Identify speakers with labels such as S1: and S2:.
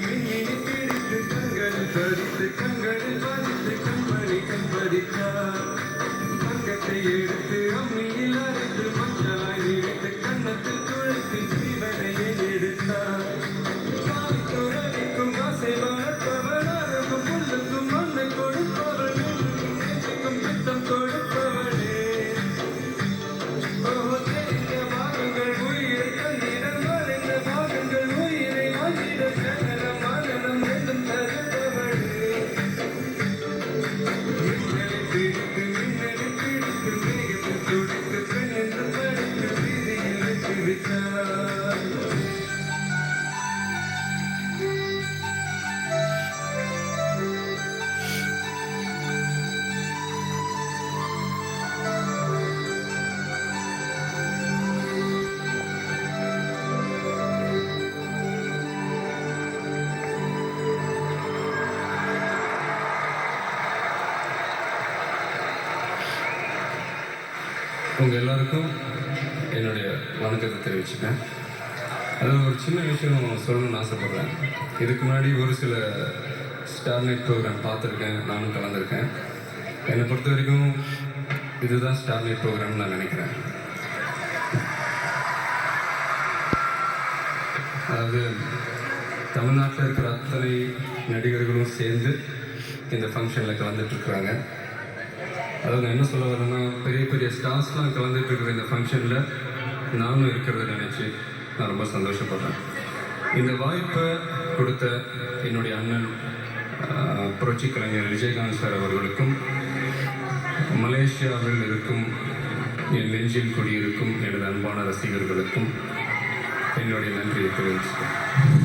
S1: மின்மினி பிடித்து கண்களில் பதித்து கண்களில் பதித்து கண்மணி கண்பதித்தார். பக்கத்தை எடுத்து அம்மியில் அரைத்து மஞ்சளாய் நினைத்து கண்ணத்தில் துளைத்து ஜீவனையை எடுத்தார். துறவிக்கும் ஆசை வளர்ப்பவன் அருகும் புல்லுக்கும் மண்ணை கொடுப்பவன் நேற்றுக்கும் பித்தம் கொடுப்பவனே. தெரிந்த பாகங்கள் உயிரை தந்திடம் வளைந்த பாகங்கள் உயிரை வாங்கிட சகலம் மரணம் ரெண்டும் தருபவனே. மின்னலை பிடித்து மேகத்தில் துடித்து பெண் என்று படைத்து வீதியில் விட்டு விட்டார்.
S2: உங்கள் எல்லாருக்கும் என்னுடைய வணக்கத்தை தெரிவிச்சுட்டேன். அதாவது ஒரு சின்ன விஷயம் சொல்லணும்னு ஆசைப்பட்றேன். இதுக்கு முன்னாடி ஒரு சில ஸ்டார் நைட் ப்ரோக்ராம் பார்த்துருக்கேன், நானும் கலந்துருக்கேன். என்னை பொறுத்த வரைக்கும் இதுதான் ஸ்டார் நைட் ப்ரோக்ராம்னு நான் நினைக்கிறேன். அதாவது தமிழ்நாட்டில் இருக்கிற அத்தனை நடிகர்களும் சேர்ந்து இந்த ஃபங்க்ஷனில் கலந்துட்டுருக்குறாங்க. அதாவது நான் என்ன சொல்ல வரேன்னா, பெரிய பெரிய ஸ்டார்ஸ்லாம் கலந்துட்டு இருக்கிற இந்த ஃபங்க்ஷனில் நானும் இருக்கிறத நினச்சி நான் ரொம்ப சந்தோஷப்படுறேன். இந்த வாய்ப்பை கொடுத்த என்னுடைய அண்ணன் புரட்சி கலைஞர் விஜயகாந்த் சார் அவர்களுக்கும், மலேசியாவில் இருக்கும் என் நெஞ்சில் குடியிருக்கும் எனது அன்பான ரசிகர்களுக்கும் என்னுடைய நன்றியை தெரிவிச்சுக்கிறேன்.